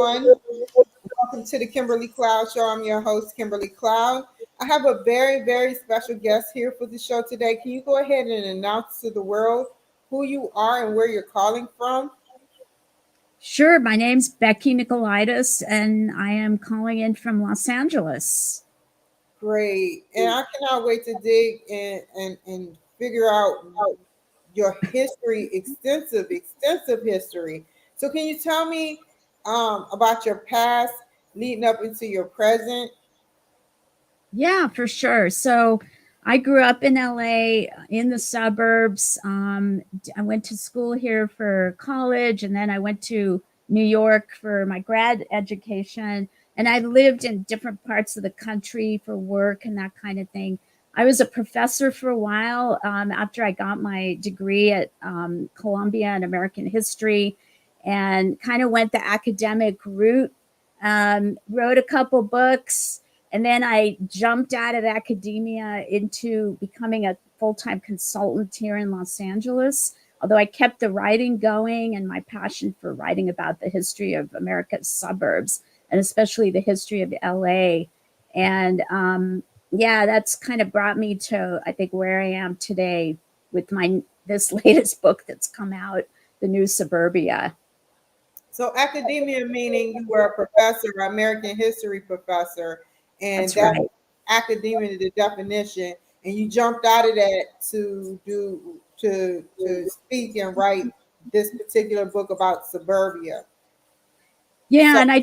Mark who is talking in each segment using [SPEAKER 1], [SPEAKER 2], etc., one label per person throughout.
[SPEAKER 1] everyone. Welcome to the Kimberly Cloud Show. I'm your host, Kimberly Cloud. I have a very, very special guest here for the show today. Can you go ahead and announce to the world who you are and where you're calling from?
[SPEAKER 2] Sure. My name's Becky Nicolaides, and I am calling in from Los Angeles.
[SPEAKER 1] Great. And I cannot wait to dig and figure out your history, extensive history. So can you tell me about your past leading up into your present?
[SPEAKER 2] Yeah, for sure. So I grew up in LA in the suburbs. I went to school here for college, and then I went to New York for my grad education. And I lived in different parts of the country for work and that kind of thing. I was a professor for a while after I got my degree at Columbia in American history, and kind of went the academic route. Wrote a couple books, and then I jumped out of academia into becoming a full-time consultant here in Los Angeles. Although I kept the writing going and my passion for writing about the history of America's suburbs, and especially the history of LA. And yeah, that's kind of brought me to, I think, where I am today with this latest book that's come out, the new Suburbia.
[SPEAKER 1] So academia meaning you were a professor, an American history professor, and
[SPEAKER 2] That's
[SPEAKER 1] that's
[SPEAKER 2] right.
[SPEAKER 1] academia, the definition, and you jumped out of that to speak and write this particular book about suburbia.
[SPEAKER 2] Yeah,
[SPEAKER 1] So
[SPEAKER 2] and I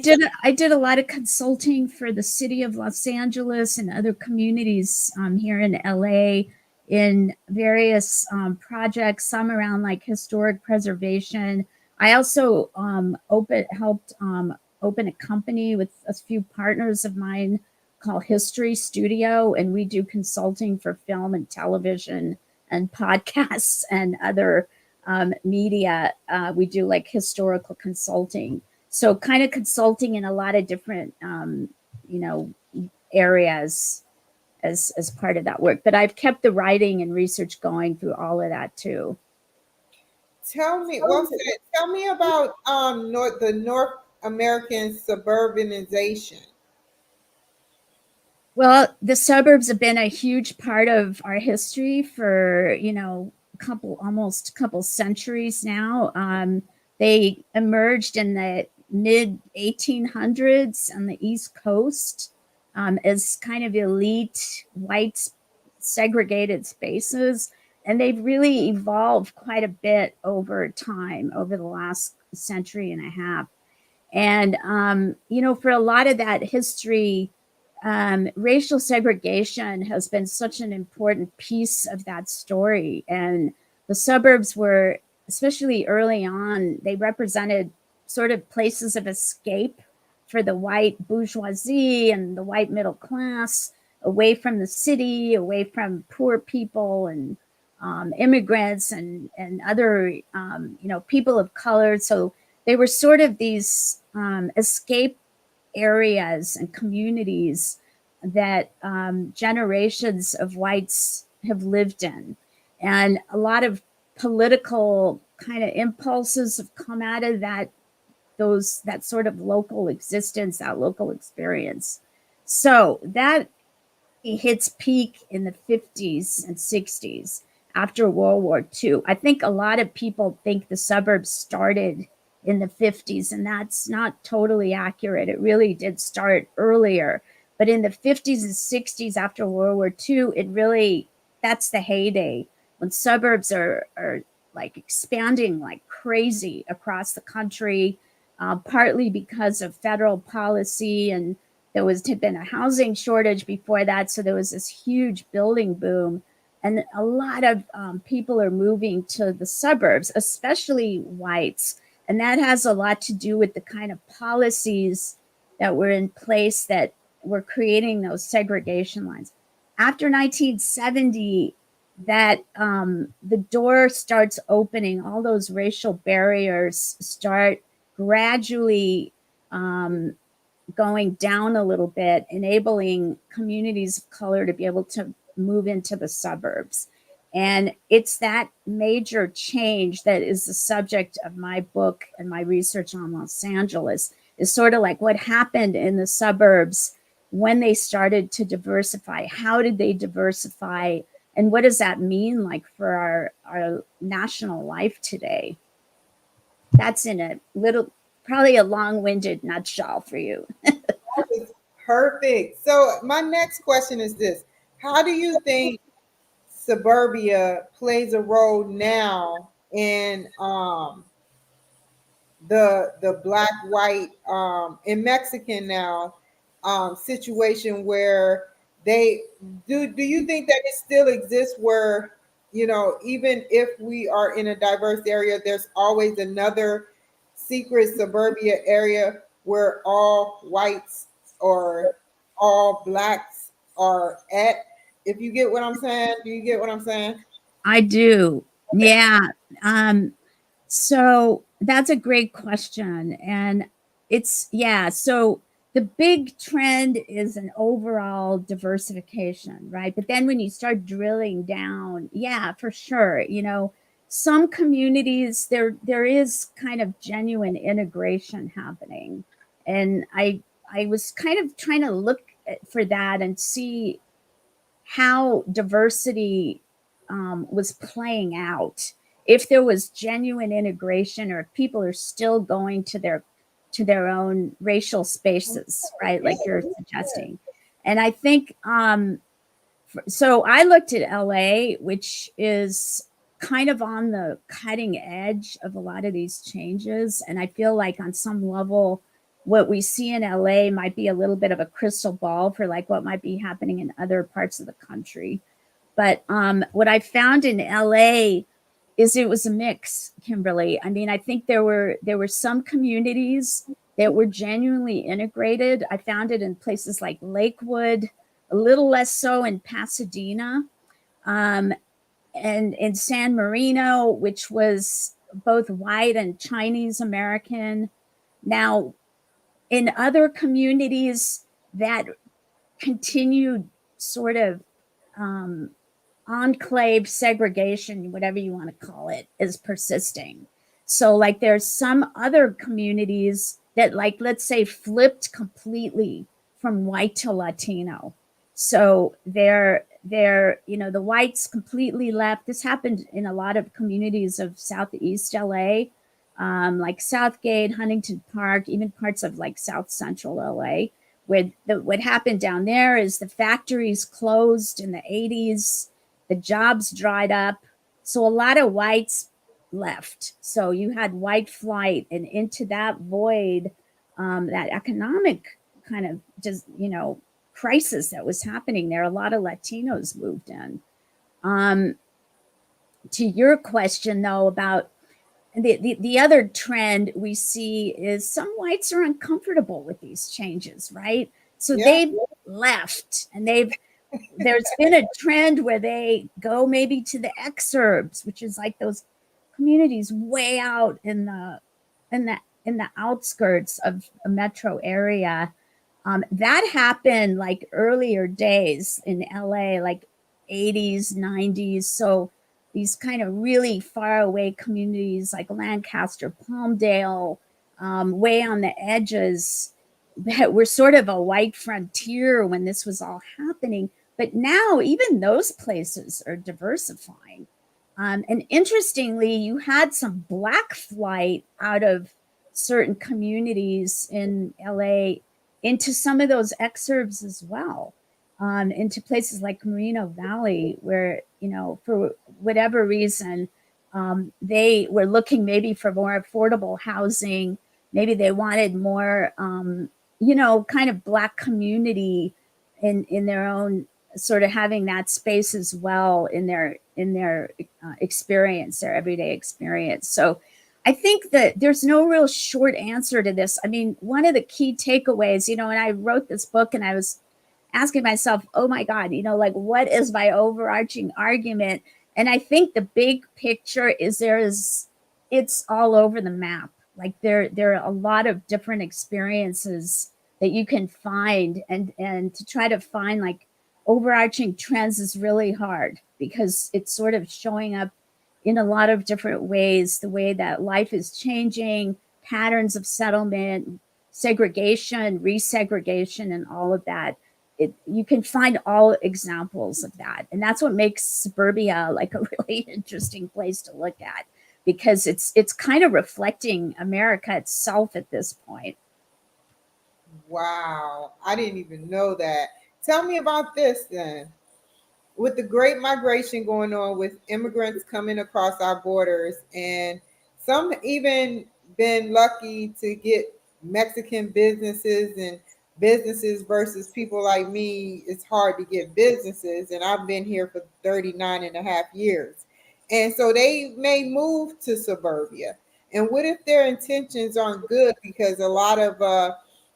[SPEAKER 2] did a lot of consulting for the city of Los Angeles and other communities here in LA in various projects, some around like historic preservation. I also helped open a company with a few partners of mine called History Studio, and we do consulting for film and television and podcasts and other media. We do like historical consulting, so kind of consulting in a lot of different you know areas as part of that work, but I've kept the writing and research going through all of that too.
[SPEAKER 1] tell me about the North American suburbanization.
[SPEAKER 2] Well, the suburbs have been a huge part of our history for almost a couple centuries now. They emerged in the mid 1800s on the East Coast as kind of elite white segregated spaces, and they've really evolved quite a bit over time, over the last century and a half. And for a lot of that history, racial segregation has been such an important piece of that story. And the suburbs were, especially early on, they represented sort of places of escape for the white bourgeoisie and the white middle class, away from the city, away from poor people and immigrants and other people of color. So they were sort of these escape areas and communities that generations of whites have lived in. And a lot of political kind of impulses have come out of that sort of local existence, that local experience. So that hits peak in the 50s and 60s after World War II. I think a lot of people think the suburbs started in the 50s, and that's not totally accurate. It really did start earlier. But in the 50s and 60s after World War II, that's the heyday when suburbs are like expanding like crazy across the country, partly because of federal policy, and had been a housing shortage before that. So there was this huge building boom, and a lot of people are moving to the suburbs, especially whites. And that has a lot to do with the kind of policies that were in place that were creating those segregation lines. After 1970, that the door starts opening, all those racial barriers start gradually going down a little bit, enabling communities of color to be able to move into the suburbs. And it's that major change that is the subject of my book and my research on Los Angeles. is sort of like what happened in the suburbs when they started to diversify. How did they diversify? And what does that mean like for our national life today? That's in a little, probably a long-winded nutshell for you.
[SPEAKER 1] Perfect. So my next question is this. How do you think suburbia plays a role now in the black, white, and Mexican now situation where they do you think that it still exists where, you know, even if we are in a diverse area, there's always another secret suburbia area where all whites or all blacks are at? If you get what I'm saying, do you get what I'm saying?
[SPEAKER 2] I do. Yeah. So that's a great question. And it's, yeah. So the big trend is an overall diversification, right? But then when you start drilling down, yeah, for sure, you know, some communities there is kind of genuine integration happening. And I was kind of trying to look for that and see how diversity was playing out, if there was genuine integration, or if people are still going to their own racial spaces, right, like you're suggesting. And I think so I looked at LA, which is kind of on the cutting edge of a lot of these changes, and I feel like on some level what we see in LA might be a little bit of a crystal ball for like what might be happening in other parts of the country. But what I found in LA is it was a mix, Kimberly. I mean, I think there were some communities that were genuinely integrated. I found it in places like Lakewood, a little less so in Pasadena, and in San Marino, which was both white and Chinese American. Now, in other communities, that continued sort of enclave segregation, whatever you want to call it, is persisting. So like there's some other communities that, like, let's say, flipped completely from white to Latino. So they're you know, the whites completely left. This happened in a lot of communities of Southeast LA, like Southgate, Huntington Park, even parts of like South Central LA, where what happened down there is the factories closed in the 80s, the jobs dried up. So a lot of whites left. So you had white flight, and into that void, that economic kind of just, you know, crisis that was happening there, a lot of Latinos moved in. To your question though about the other trend we see is some whites are uncomfortable with these changes, right? So
[SPEAKER 1] Yeah.
[SPEAKER 2] they've left, and there's been a trend where they go maybe to the excerpts, which is like those communities way out in the outskirts of a metro area. That happened like earlier days in LA, like 80s, 90s. So these kind of really far away communities like Lancaster, Palmdale, way on the edges, that were sort of a white frontier when this was all happening. But now even those places are diversifying. And interestingly, you had some black flight out of certain communities in LA into some of those exurbs as well, into places like Moreno Valley, where, you know, for whatever reason, they were looking maybe for more affordable housing. Maybe they wanted more, you know, kind of black community in their own, sort of having that space as well in their experience, their everyday experience. So I think that there's no real short answer to this. I mean, one of the key takeaways, you know, and I wrote this book and I was asking myself, oh my God, you know, like, what is my overarching argument? And I think the big picture is it's all over the map. Like there are a lot of different experiences that you can find, and to try to find like overarching trends is really hard, because it's sort of showing up in a lot of different ways, the way that life is changing, patterns of settlement, segregation, resegregation, and all of that. You can find all examples of that. And that's what makes suburbia like a really interesting place to look at, because it's kind of reflecting America itself at this point.
[SPEAKER 1] Wow, I didn't even know that. Tell me about this then. With the great migration going on, with immigrants coming across our borders, and some even been lucky to get Mexican businesses, and businesses versus people like me, it's hard to get businesses. And I've been here for 39 and a half years. And so they may move to suburbia. And what if their intentions aren't good? Because a lot of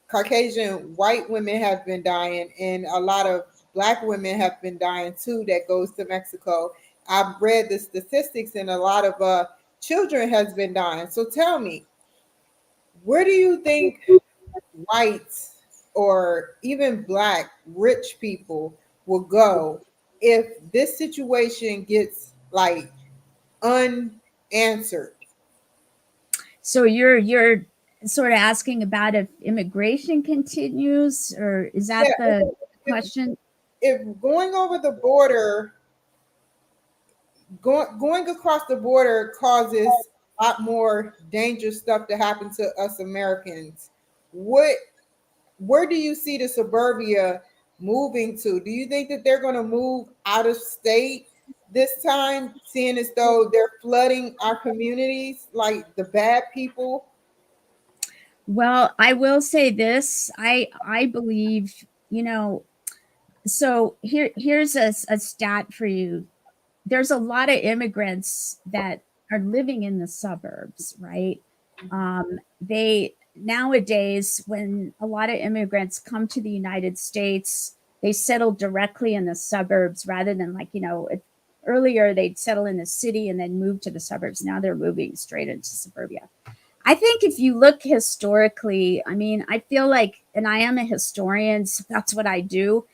[SPEAKER 1] Caucasian white women have been dying, and a lot of Black women have been dying too that goes to Mexico. I've read the statistics, and a lot of children has been dying. So tell me, where do you think whites or even Black rich people will go if this situation gets like unanswered?
[SPEAKER 2] So you're sort of asking about if immigration continues, or is that
[SPEAKER 1] Yeah,
[SPEAKER 2] the
[SPEAKER 1] if,
[SPEAKER 2] question?
[SPEAKER 1] if going over the border, going across the border causes a lot more dangerous stuff to happen to us Americans. What Where do you see the suburbia moving to? Do you think that they're going to move out of state this time, seeing as though they're flooding our communities like the bad people?
[SPEAKER 2] Well, I will say this. I believe, so here's a stat for you. There's a lot of immigrants that are living in the suburbs, right? They nowadays, when a lot of immigrants come to the United States, they settle directly in the suburbs rather than earlier they'd settle in the city and then move to the suburbs. Now they're moving straight into suburbia. I think if you look historically, I mean, I feel like, and I am a historian, so that's what I do.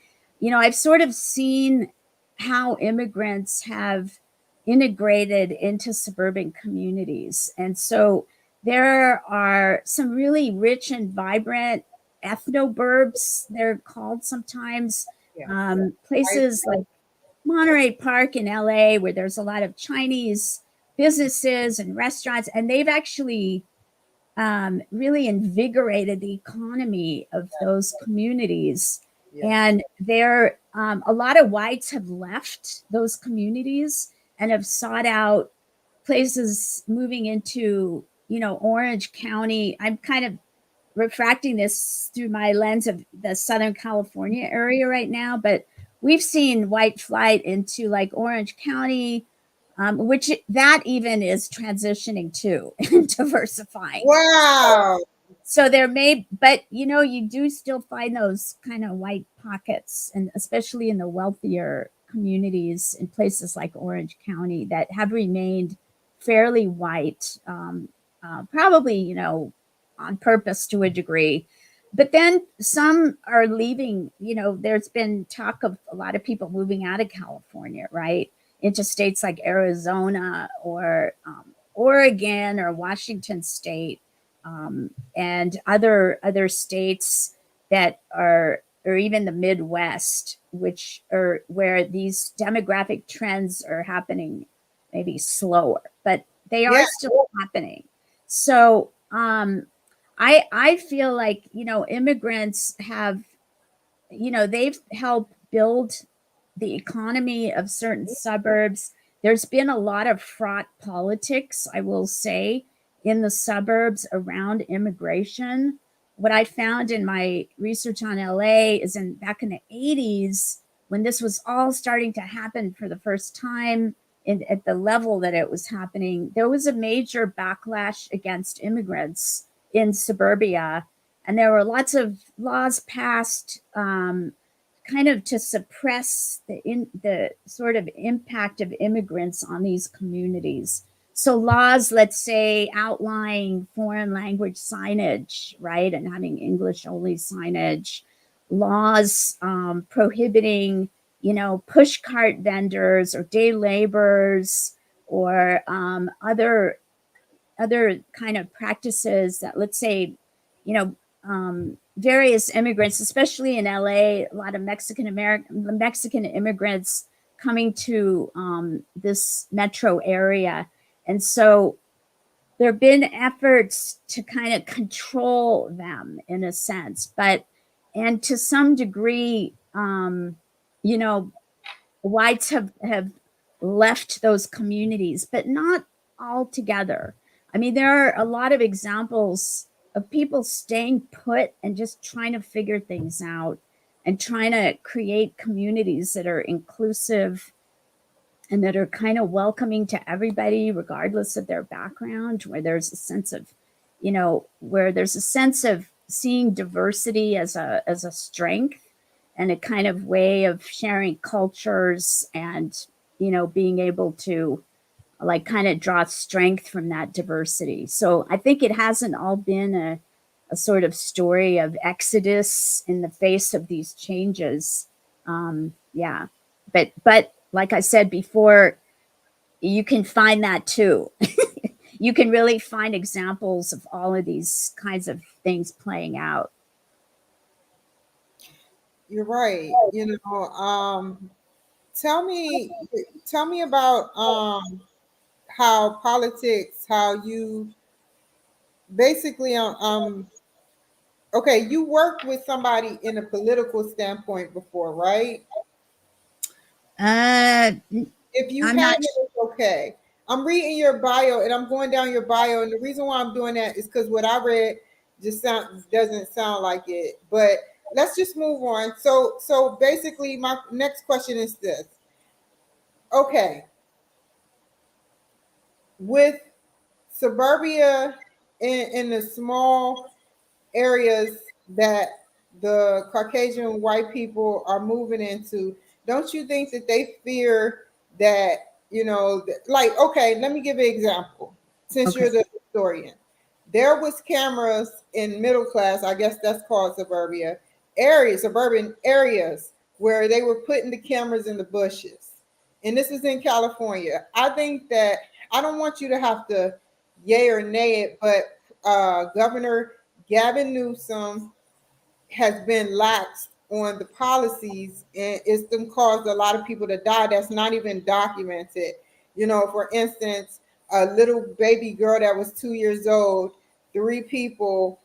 [SPEAKER 2] I've sort of seen how immigrants have integrated into suburban communities. And so there are some really rich and vibrant ethnoburbs, they're called sometimes,
[SPEAKER 1] Yes. I,
[SPEAKER 2] places like Monterey Park in LA, where there's a lot of Chinese businesses and restaurants, and they've actually really invigorated the economy of those communities.
[SPEAKER 1] yes.
[SPEAKER 2] And there, a lot of whites have left those communities and have sought out places moving into, Orange County. I'm kind of refracting this through my lens of the Southern California area right now, but we've seen white flight into like Orange County, which that even is transitioning to and diversifying.
[SPEAKER 1] Wow.
[SPEAKER 2] So there may, but you do still find those kind of white pockets, and especially in the wealthier communities in places like Orange County that have remained fairly white, probably, on purpose to a degree. But then some are leaving, there's been talk of a lot of people moving out of California, right? Into states like Arizona or Oregon or Washington State, and other states that are, or even the Midwest, which are where these demographic trends are happening maybe slower, but they
[SPEAKER 1] Yeah.
[SPEAKER 2] are still happening. So I feel like immigrants have, they've helped build the economy of certain suburbs. There's been a lot of fraught politics, I will say, in the suburbs around immigration. What I found in my research on LA is back in the 80s, when this was all starting to happen for the first time at the level that it was happening, there was a major backlash against immigrants in suburbia. And there were lots of laws passed, kind of to suppress the sort of impact of immigrants on these communities. So laws, let's say, outlining foreign language signage, right, and having English only signage. Laws prohibiting, push cart vendors or day laborers or other kind of practices that, let's say, you know, various immigrants, especially in LA, a lot of Mexican immigrants coming to this metro area. And so there have been efforts to kind of control them in a sense, and to some degree, you know, whites have left those communities, but not altogether. I mean, there are a lot of examples of people staying put and just trying to figure things out and trying to create communities that are inclusive and that are kind of welcoming to everybody, regardless of their background, where there's a sense of, where there's a sense of seeing diversity as a strength and a kind of way of sharing cultures and, being able to like kind of draw strength from that diversity. So I think it hasn't all been a sort of story of exodus in the face of these changes. Yeah. But like I said before, you can find that too. You can really find examples of all of these kinds of things playing out.
[SPEAKER 1] You're right. Tell me about how politics, how you basically okay, you worked with somebody in a political standpoint before, right? If you
[SPEAKER 2] I'm
[SPEAKER 1] haven't,
[SPEAKER 2] not.
[SPEAKER 1] it's okay. I'm reading your bio and I'm going down your bio, and the reason why I'm doing that is because what I read just doesn't sound like it. But let's just move on. So basically, my next question is this. Okay, with suburbia in the small areas that the Caucasian white people are moving into, don't you think that they fear that, like, okay, let me give you an example. Since
[SPEAKER 2] Okay.
[SPEAKER 1] you're the historian, there was cameras in middle class, I guess that's called suburban areas where they were putting the cameras in the bushes. And this is in California. I think that I don't want you to have to yay or nay it, but Governor Gavin Newsom has been lax on the policies, and it's them caused a lot of people to die that's not even documented. For instance, a little baby girl that was 2 years old, 3 people,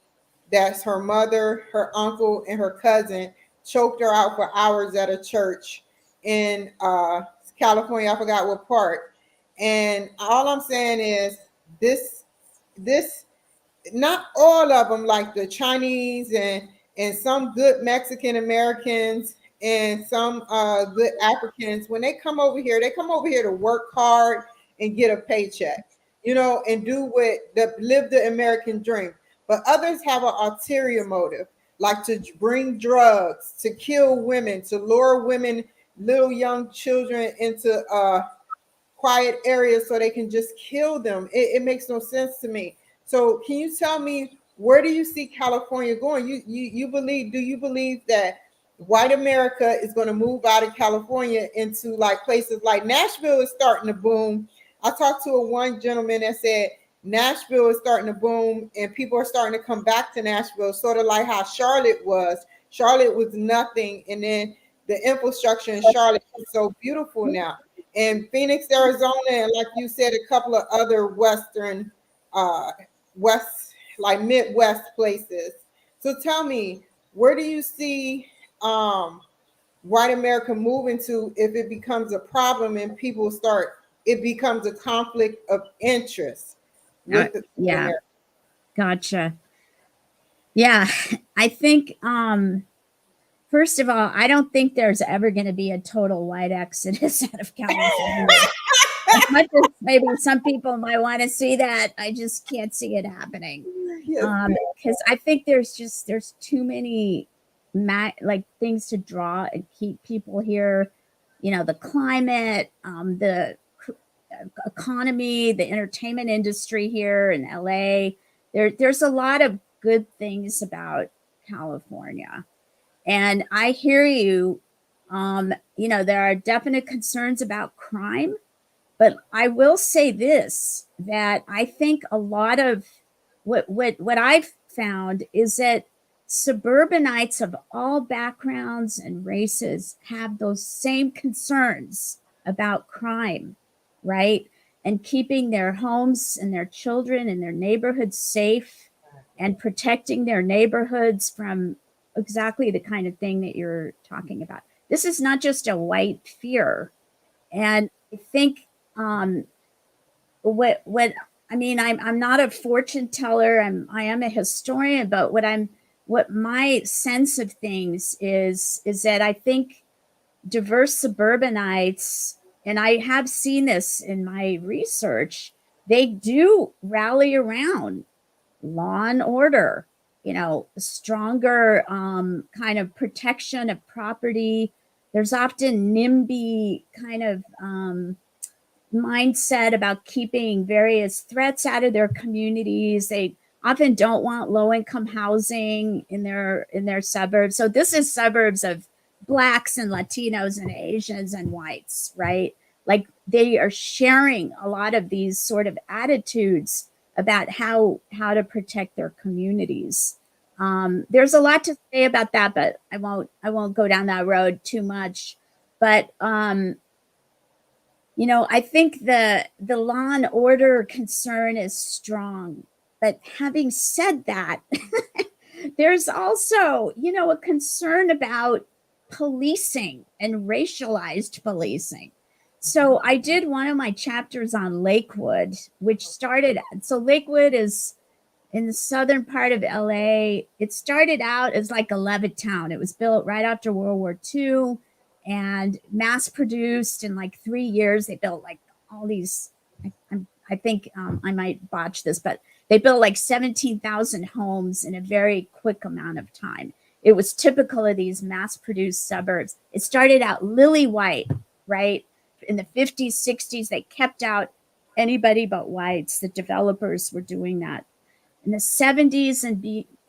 [SPEAKER 1] that's her mother, her uncle, and her cousin, choked her out for hours at a church in California. I forgot what part. And all I'm saying is this not all of them, like the Chinese and some good Mexican Americans and some good Africans, when they come over here, they come over here to work hard and get a paycheck, and live the American dream. But others have an ulterior motive, like to bring drugs, to kill women, to lure women, little young children into quiet areas so they can just kill them. It makes no sense to me. So can you tell me, where do you see California going? Do you believe that white America is going to move out of California into like places like Nashville is starting to boom? I talked to one gentleman that said Nashville is starting to boom and people are starting to come back to Nashville, sort of like how Charlotte was. Charlotte was nothing, and then the infrastructure in Charlotte is so beautiful now. And Phoenix, Arizona, and like you said, a couple of other western west, like Midwest places. So tell me, where do you see white America moving to if it becomes a problem and it becomes a conflict of interest with the
[SPEAKER 2] Yeah.
[SPEAKER 1] America?
[SPEAKER 2] Gotcha. Yeah. I think, first of all, I don't think there's ever going to be a total white exodus out of California. As much as maybe some people might want to see that, I just can't see it happening.
[SPEAKER 1] Yes,
[SPEAKER 2] Because I think there's too many like things to draw and keep people here. The climate, the economy, the entertainment industry here in LA. There's a lot of good things about California. And I hear you. There are definite concerns about crime, but I will say this, that I think a lot of what I've found is that suburbanites of all backgrounds and races have those same concerns about crime, right? And keeping their homes and their children and their neighborhoods safe and protecting their neighborhoods from exactly the kind of thing that you're talking about. This is not just a white fear. And I think what I mean, I'm not a fortune teller. I am a historian, but what my sense of things is that I think diverse suburbanites, and I have seen this in my research, they do rally around law and order, stronger kind of protection of property. There's often NIMBY kind of mindset about keeping various threats out of their communities. They often don't want low-income housing in their suburbs. So this is suburbs of Blacks and Latinos and Asians and whites, right? Like they are sharing a lot of these sort of attitudes about how to protect their communities. There's a lot to say about that, but I won't go down that road too much. But I think the law and order concern is strong. But having said that, there's also, a concern about policing and racialized policing. So I did one of my chapters on Lakewood, which so Lakewood is in the southern part of LA. It started out as like a Levittown. It was built right after World War II and mass produced in like 3 years. They built like all these, I think I might botch this, but they built like 17,000 homes in a very quick amount of time. It was typical of these mass produced suburbs. It started out lily white, right? In the 50s, 60s, they kept out anybody but whites. The developers were doing that. In the 70s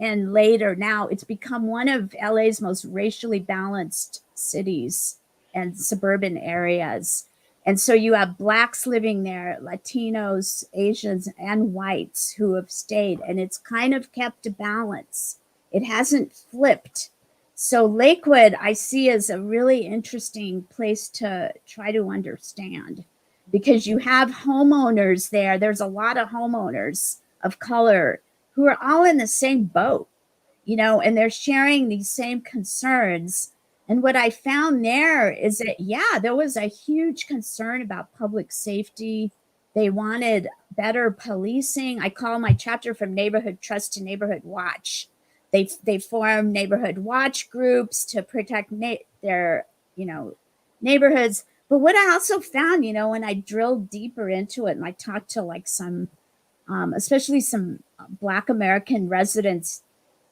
[SPEAKER 2] and later, now it's become one of LA's most racially balanced cities and suburban areas. And so you have Blacks living there, Latinos, Asians, and whites who have stayed. And it's kind of kept a balance. It hasn't flipped. So Lakewood, I see as a really interesting place to try to understand, because you have homeowners there. There's a lot of homeowners of color who are all in the same boat, and they're sharing these same concerns. And what I found there is that, there was a huge concern about public safety. They wanted better policing. I call my chapter From Neighborhood Trust to Neighborhood Watch. They formed neighborhood watch groups to protect their, neighborhoods. But what I also found, when I drilled deeper into it and I talked to like some, especially some Black American residents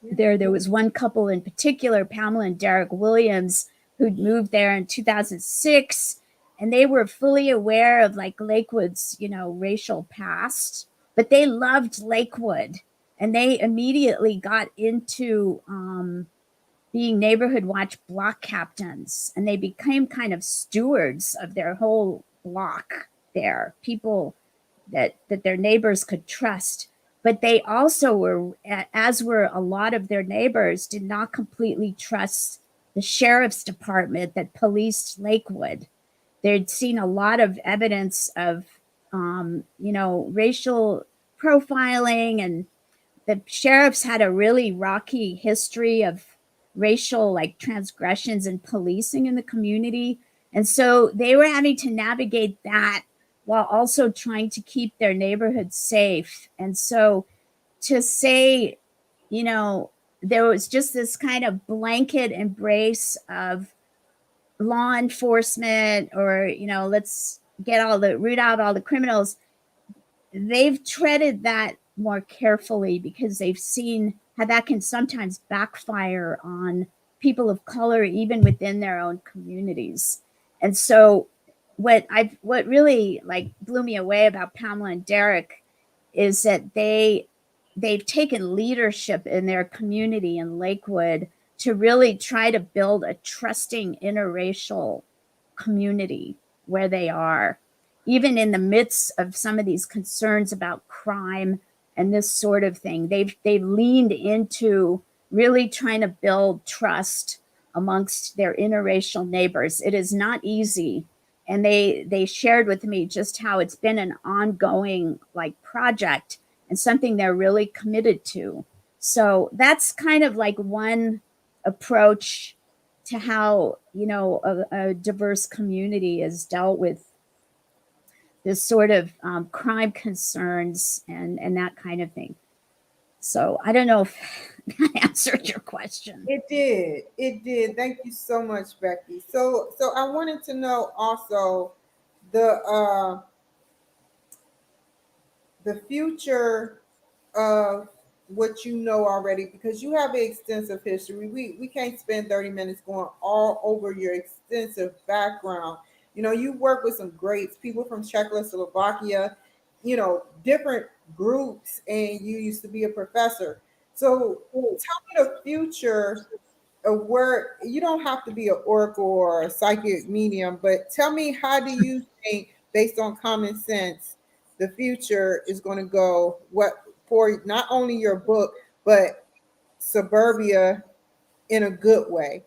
[SPEAKER 2] there was one couple in particular, Pamela and Derek Williams, who'd moved there in 2006, and they were fully aware of like Lakewood's, racial past, but they loved Lakewood, and they immediately got into being neighborhood watch block captains, and they became kind of stewards of their whole block there, people that their neighbors could trust. But they also were, as were a lot of their neighbors, did not completely trust the sheriff's department that policed Lakewood. They'd seen a lot of evidence of, racial profiling, and the sheriffs had a really rocky history of racial like transgressions and policing in the community. And so they were having to navigate that while also trying to keep their neighborhood safe. And so to say, there was just this kind of blanket embrace of law enforcement, or, let's root out all the criminals. They've treaded that more carefully because they've seen how that can sometimes backfire on people of color, even within their own communities. And so what really like blew me away about Pamela and Derek is that they've taken leadership in their community in Lakewood to really try to build a trusting interracial community where they are, even in the midst of some of these concerns about crime and this sort of thing. They've leaned into really trying to build trust amongst their interracial neighbors. It is not easy. And they shared with me just how it's been an ongoing like project and something they're really committed to. So that's kind of like one approach to how, you know, a diverse community is dealt with this sort of crime concerns and that kind of thing. So I don't know if that answered your question.
[SPEAKER 1] It did. It did. Thank you so much, Becky. So I wanted to know also the future of what you know already, because you have an extensive history. We can't spend 30 minutes going all over your extensive background. You know, you work with some greats, people from Czechoslovakia, you know, different groups, and you used to be a professor. So tell me the future of where you don't have to be an oracle or a psychic medium, but tell me, how do you think, based on common sense, the future is going to go, what for not only your book but Suburbia in a good way?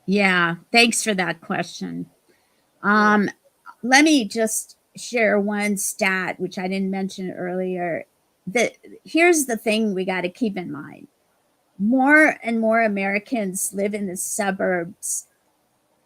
[SPEAKER 2] Yeah, thanks for that question.
[SPEAKER 1] Yeah.
[SPEAKER 2] Let me just share one stat which I didn't mention earlier. That here's the thing we got to keep in mind. More and more Americans live in the suburbs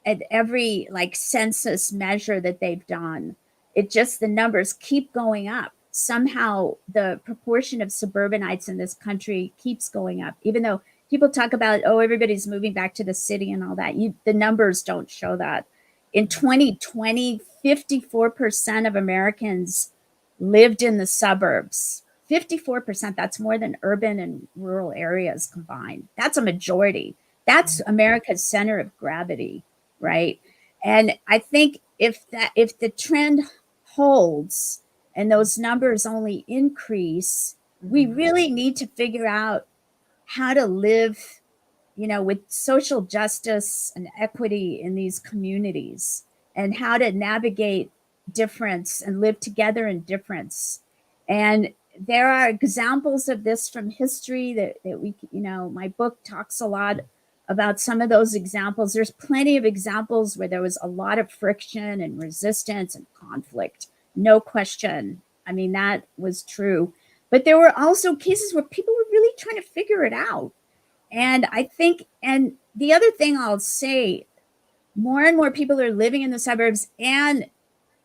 [SPEAKER 2] at every like census measure that they've done. It just, the numbers keep going up. Somehow the proportion of suburbanites in this country keeps going up, even though people talk about, oh, everybody's moving back to the city and all that. The numbers don't show that. In 2020, 54% of Americans lived in the suburbs. 54%, that's more than urban and rural areas combined. That's a majority. That's America's center of gravity, right? And I think if the trend holds and those numbers only increase, we really need to figure out how to live, you know, with social justice and equity in these communities, and how to navigate difference and live together in difference. And there are examples of this from history that we, you know, my book talks a lot about some of those examples. There's plenty of examples where there was a lot of friction and resistance and conflict. No question. I mean, that was true. But there were also cases where people were really trying to figure it out. And I think, and the other thing I'll say, more and more people are living in the suburbs, and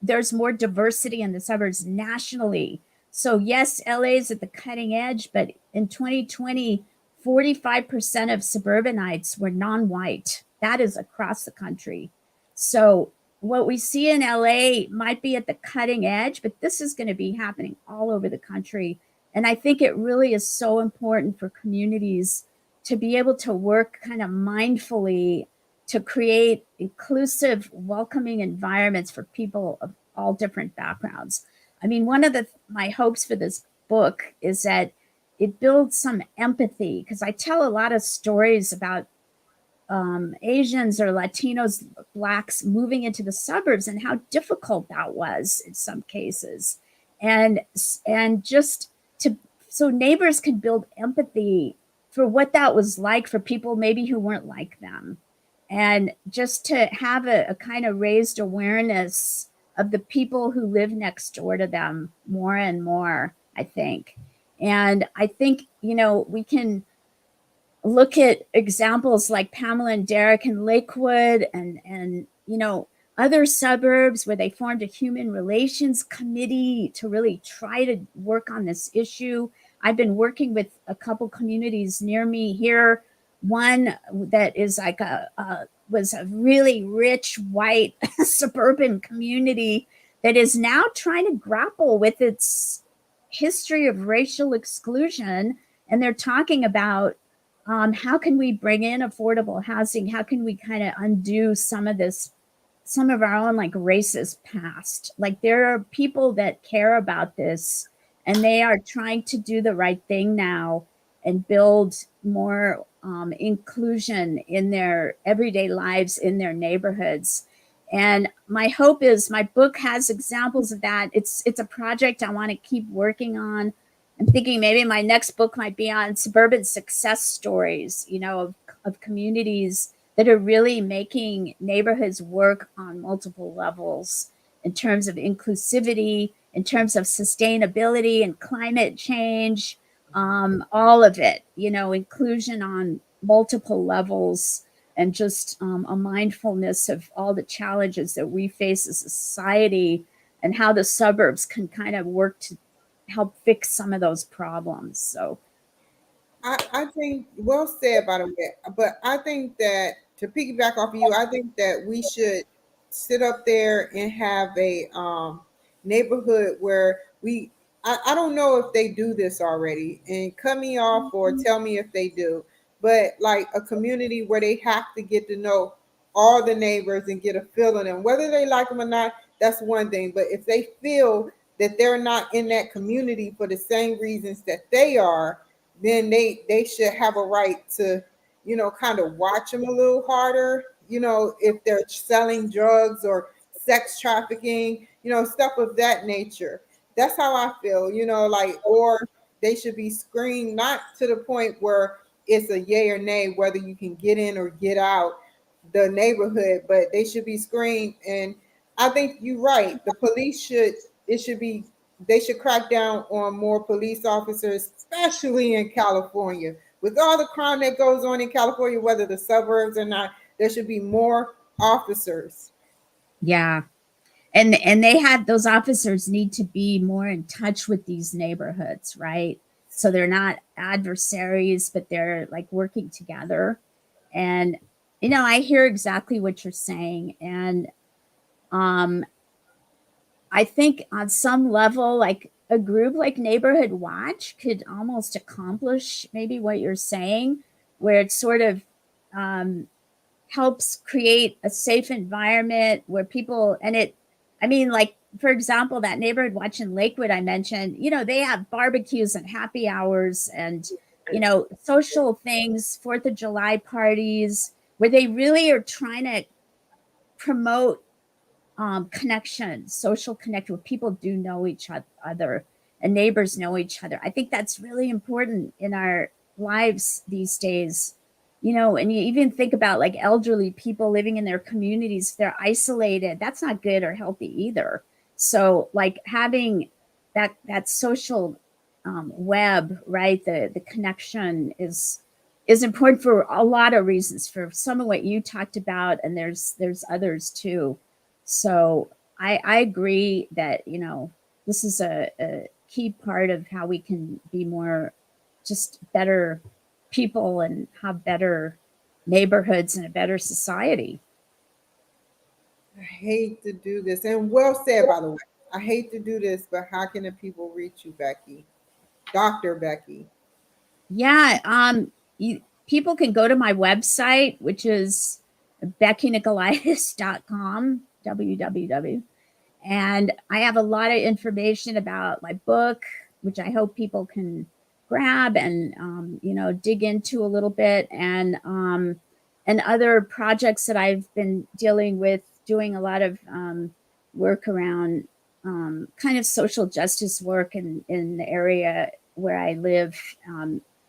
[SPEAKER 2] there's more diversity in the suburbs nationally. So yes, LA is at the cutting edge, but in 2020, 45% of suburbanites were non-white. That is across the country. So what we see in LA might be at the cutting edge, but this is going to be happening all over the country. And I think it really is so important for communities to be able to work kind of mindfully to create inclusive, welcoming environments for people of all different backgrounds. I mean, one of my hopes for this book is that it builds some empathy, because I tell a lot of stories about Asians or Latinos, Blacks moving into the suburbs and how difficult that was in some cases. And just to, so neighbors can build empathy for what that was like for people maybe who weren't like them. And just to have a kind of raised awareness of the people who live next door to them more and more, I think. And I think, you know, we can look at examples like Pamela and Derek in Lakewood and you know, other suburbs where they formed a human relations committee to really try to work on this issue. I've been working with a couple communities near me here. One that is like was a really rich white suburban community that is now trying to grapple with its history of racial exclusion. And they're talking about how can we bring in affordable housing? How can we kind of undo some of this, some of our own like racist past? Like there are people that care about this, and they are trying to do the right thing now and build more inclusion in their everyday lives, in their neighborhoods. And my hope is my book has examples of that. It's a project I want to keep working on. I'm thinking maybe my next book might be on suburban success stories, of communities that are really making neighborhoods work on multiple levels in terms of inclusivity, in terms of sustainability and climate change, all of it, inclusion on multiple levels, and just a mindfulness of all the challenges that we face as a society, and how the suburbs can kind of work to help fix some of those problems. So
[SPEAKER 1] I think well said, by the way. But I think that to piggyback off of you, I think that we should sit up there and have a neighborhood where we. I don't know if they do this already, and cut me off or tell me if they do. But like a community where they have to get to know all the neighbors and get a feel of them, whether they like them or not. That's one thing. But if they feel that they're not in that community for the same reasons that they are, then they should have a right to, kind of watch them a little harder, if they're selling drugs or sex trafficking, stuff of that nature. That's how I feel, like, or they should be screened, not to the point where it's a yay or nay whether you can get in or get out the neighborhood, but they should be screened. And I think you're right. The police should, it should be, they should crack down on more police officers, especially in California. With all the crime that goes on in California, whether the suburbs or not, there should be more officers.
[SPEAKER 2] yeah, and they had those officers need to be more in touch with these neighborhoods, right? So they're not adversaries, but they're like working together. And I hear exactly what you're saying, and um I think on some level, like a group like Neighborhood Watch could almost accomplish maybe what you're saying, where it sort of um, helps create a safe environment where people, and it, I mean, like, for example, that Neighborhood Watch in Lakewood I mentioned, they have barbecues and happy hours and, social things, 4th of July parties, where they really are trying to promote connection, social connection, where people do know each other and neighbors know each other. I think that's really important in our lives these days. And you even think about like elderly people living in their communities, if they're isolated, that's not good or healthy either. So like having that social web, right? The connection is important for a lot of reasons, for some of what you talked about, and there's others too. So I agree that, this is a key part of how we can be more just better people and have better neighborhoods and a better society.
[SPEAKER 1] I hate to do this. And well said, by the way. I hate to do this, but how can the people reach you, Becky? Dr. Becky.
[SPEAKER 2] Yeah, people can go to my website, which is beckynicolaides.com, www. And I have a lot of information about my book, which I hope people can grab and dig into a little bit, and other projects that I've been dealing with, doing a lot of work around kind of social justice work in the area where I live,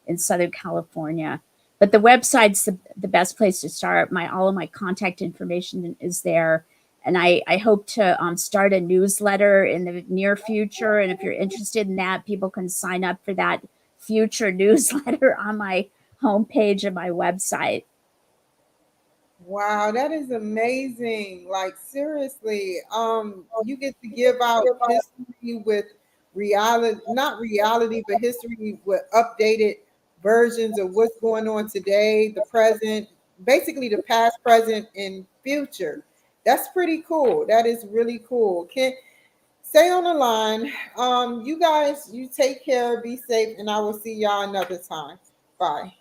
[SPEAKER 2] in Southern California. But the website's the best place to start. All of my contact information is there, and I hope to start a newsletter in the near future. And if you're interested in that, people can sign up for that future newsletter on my homepage of my website.
[SPEAKER 1] Wow, that is amazing. Like seriously, you get to give out history with reality, not reality, but history with updated versions of what's going on today, the present, basically the past, present, and future. That's pretty cool. That is really cool. Can stay on the line. You guys, you take care, be safe, and I will see y'all another time. Bye.